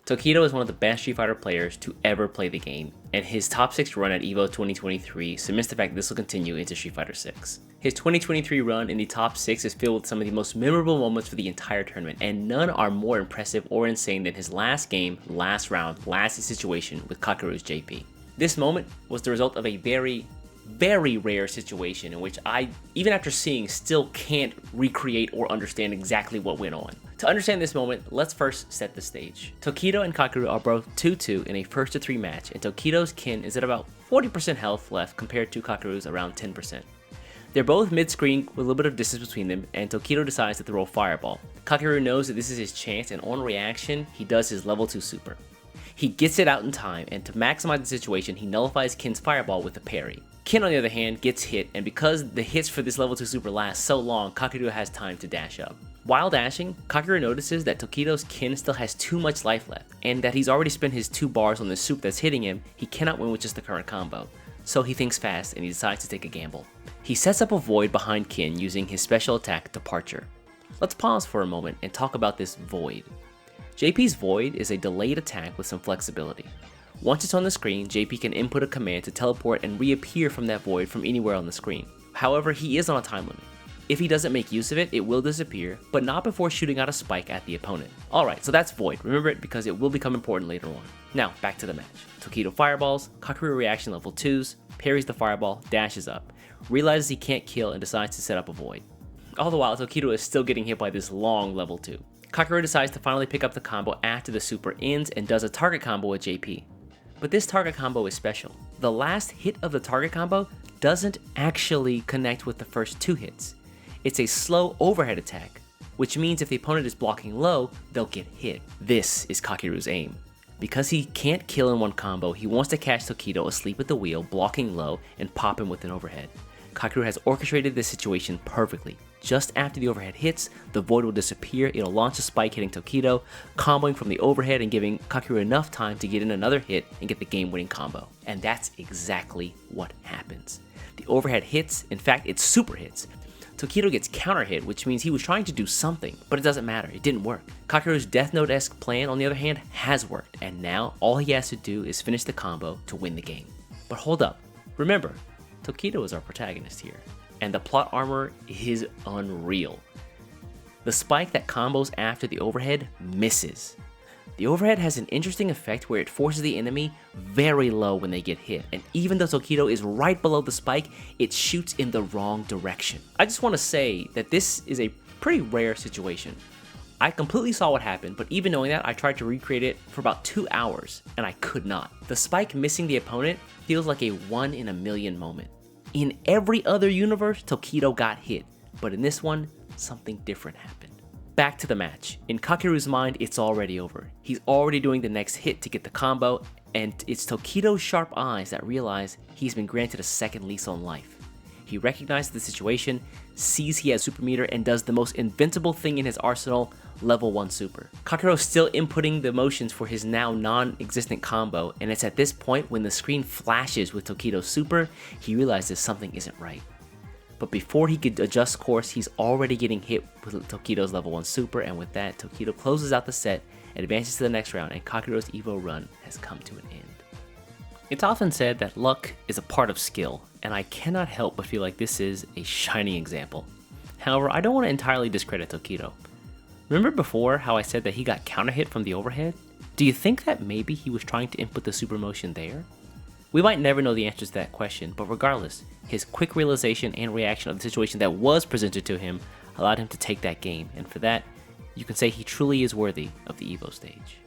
Tokido is one of the best Street Fighter players to ever play the game, and his top 6 run at EVO 2023 cements the fact that this will continue into Street Fighter 6. His 2023 run in the top 6 is filled with some of the most memorable moments for the entire tournament, and none are more impressive or insane than his last game, last round, last situation with Kakeru's JP. This moment was the result of a very rare situation in which I, even after seeing, still can't recreate or understand exactly what went on. To understand this moment, let's first set the stage. Tokido and Kakeru are both 2-2 in a 1-3 match, and Tokido's kin is at about 40% health left compared to Kakeru's around 10%. They're both mid-screen with a little bit of distance between them, and Tokido decides to throw a fireball. Kakeru knows that this is his chance, and on reaction, he does his level 2 super. He gets it out in time, and to maximize the situation, he nullifies Kin's fireball with a parry. Kin, on the other hand, gets hit, and because the hits for this level 2 super last so long, Kakeru has time to dash up. While dashing, Kakeru notices that Tokido's Kin still has too much life left, and that he's already spent his 2 bars on the soup that's hitting him. He cannot win with just the current combo. So he thinks fast, and he decides to take a gamble. He sets up a void behind Kin using his special attack, Departure. Let's pause for a moment and talk about this void. JP's void is a delayed attack with some flexibility. Once it's on the screen, JP can input a command to teleport and reappear from that void from anywhere on the screen. However, he is on a time limit. If he doesn't make use of it, it will disappear, but not before shooting out a spike at the opponent. Alright, so that's void. Remember it because it will become important later on. Now, back to the match. Tokido fireballs, Kakeru reaction level 2s, parries the fireball, dashes up, realizes he can't kill and decides to set up a void. All the while, Tokido is still getting hit by this long level 2. Kakeru decides to finally pick up the combo after the super ends and does a target combo with JP. But this target combo is special. The last hit of the target combo doesn't actually connect with the first 2 hits. It's a slow overhead attack, which means if the opponent is blocking low, they'll get hit. This is Kakeru's aim. Because he can't kill in one combo, he wants to catch Tokido asleep at the wheel, blocking low, and pop him with an overhead. Kakeru has orchestrated this situation perfectly. Just after the overhead hits, the void will disappear, it'll launch a spike hitting Tokido, comboing from the overhead and giving Kakeru enough time to get in another hit and get the game-winning combo. And that's exactly what happens. The overhead hits, in fact it's super hits. Tokido gets counter hit, which means he was trying to do something, but it doesn't matter, it didn't work. Kakeru's Death Note-esque plan, on the other hand, has worked, and now all he has to do is finish the combo to win the game. But hold up, remember, Tokido is our protagonist here, and the plot armor is unreal. The spike that combos after the overhead misses. The overhead has an interesting effect where it forces the enemy very low when they get hit, and even though Tokido is right below the spike, it shoots in the wrong direction. I just want to say that this is a pretty rare situation. I completely saw what happened, but even knowing that, I tried to recreate it for about 2 hours, and I could not. The spike missing the opponent feels like a 1 in a million moment. In every other universe, Tokido got hit, but in this one, something different happened. Back to the match. In Kakeru's mind, it's already over. He's already doing the next hit to get the combo, and it's Tokido's sharp eyes that realize he's been granted a second lease on life. He recognizes the situation, sees he has super meter, and does the most invincible thing in his arsenal, level 1 super. Kakeru's still inputting the motions for his now non-existent combo, and it's at this point when the screen flashes with Tokido's super, he realizes something isn't right. But before he could adjust course, he's already getting hit with Tokido's level 1 super, and with that, Tokido closes out the set, advances to the next round, and Kakeru's EVO run has come to an end. It's often said that luck is a part of skill, and I cannot help but feel like this is a shining example. However, I don't want to entirely discredit Tokido. Remember before how I said that he got counter hit from the overhead? Do you think that maybe he was trying to input the super motion there? We might never know the answers to that question, but regardless, his quick realization and reaction of the situation that was presented to him allowed him to take that game, and for that, you can say he truly is worthy of the EVO stage.